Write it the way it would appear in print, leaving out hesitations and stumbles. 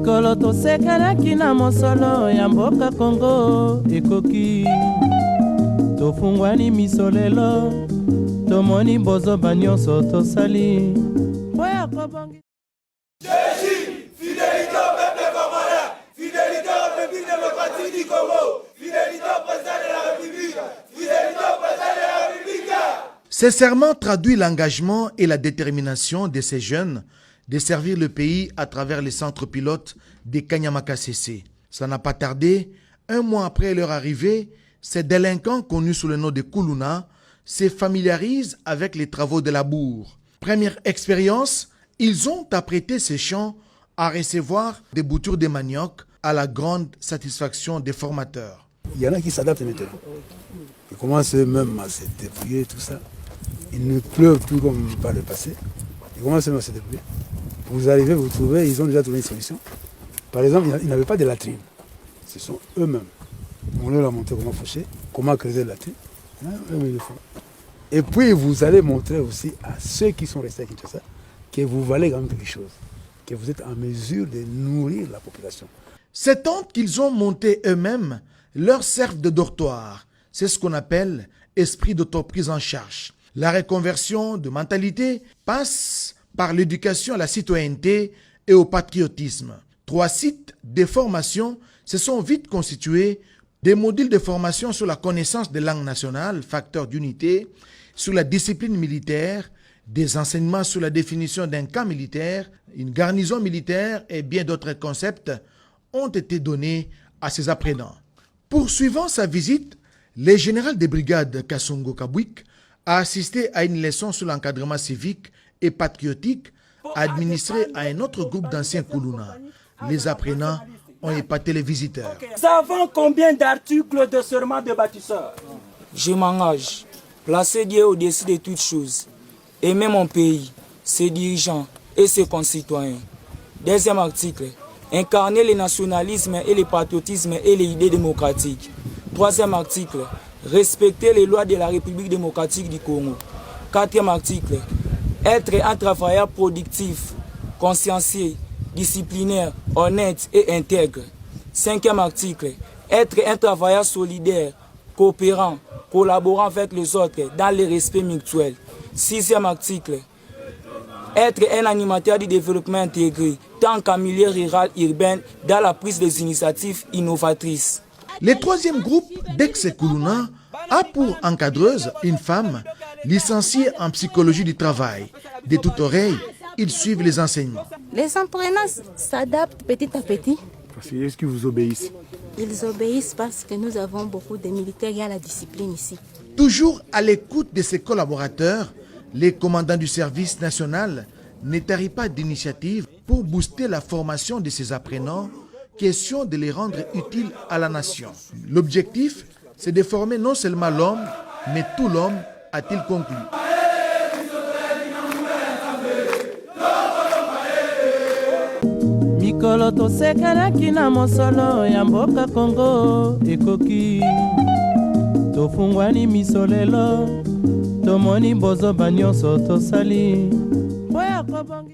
mikolo tosekanaki na mosolo ya mboka Kongo ekoki tofungwani misolelo tomoni bozoba nyonso tosali boya kobongi fidélité au peuple congolais, fidélité au République démocratique du Congo, fidélité au président de la République, fidélité au président de la République. Ces serments traduisent l'engagement et la détermination de ces jeunes de servir le pays à travers les centres pilotes des Kanyama-Kasese. Ça n'a pas tardé, un mois après leur arrivée, ces délinquants connus sous le nom de Kuluna se familiarisent avec les travaux de la bourre. Première expérience, ils ont apprêté ces champs à recevoir des boutures de manioc à la grande satisfaction des formateurs. Il y en a qui s'adaptent maintenant. Ils commencent même à se débrouiller, tout ça. Ils ne pleuvent plus comme par le passé. Ils commencent même à se débrouiller. Vous arrivez, vous trouvez, ils ont déjà trouvé une solution. Par exemple, ils n'avaient pas de latrine. Ce sont eux-mêmes. On leur a montré comment faucher, comment creuser la latrine. Eux-mêmes, ils le font. Et puis, vous allez montrer aussi à ceux qui sont restés à Kinshasa que vous valez quand même quelque chose, que vous êtes en mesure de nourrir la population. Ces tentes qu'ils ont montées eux-mêmes leur servent de dortoir. C'est ce qu'on appelle esprit d'autoprise en charge. La reconversion de mentalité passe par l'éducation à la citoyenneté et au patriotisme. 3 sites de formation se sont vite constitués, des modules de formation sur la connaissance des langues nationales, facteur d'unité, sur la discipline militaire, des enseignements sur la définition d'un camp militaire, une garnison militaire et bien d'autres concepts ont été donnés à ces apprenants. Poursuivant sa visite, le général de brigade Kasongo Kabwik a assisté à une leçon sur l'encadrement civique et patriotique administrée à un autre groupe d'anciens Kuluna. Les apprenants ont épaté les visiteurs. Nous avons combien d'articles de serment de bâtisseur? Je m'engage, placer Dieu au-dessus de toutes choses, aimer mon pays, ses dirigeants et ses concitoyens. Deuxième article, incarner le nationalisme et le patriotisme et les idées démocratiques. Troisième article, respecter les lois de la République démocratique du Congo. Quatrième article, être un travailleur productif, consciencieux, disciplinaire, honnête et intègre. Cinquième article, être un travailleur solidaire, coopérant, collaborant avec les autres dans le respect mutuel. Sixième article, être un animateur du développement intégré, tant qu'en milieu rural urbain, dans la prise des initiatives innovatrices. Le troisième groupe d'ex-Kuluna a pour encadreuse une femme licenciée en psychologie du travail. De toute oreille, ils suivent les enseignements. Les apprenants s'adaptent petit à petit. Est-ce qu'ils vous obéissent? Ils obéissent parce que nous avons beaucoup de militaires, il y a la discipline ici. Toujours à l'écoute de ses collaborateurs, les commandants du service national ne tarient pas d'initiative pour booster la formation de ces apprenants, question de les rendre utiles à la nation. L'objectif, c'est de former non seulement l'homme, mais tout l'homme, a-t-il conclu. mikolo tosekanaki na mosolo ya mboka Kongo ekoki tofungwani misolelo tomoni bozoba nyonso tosali boya kobongi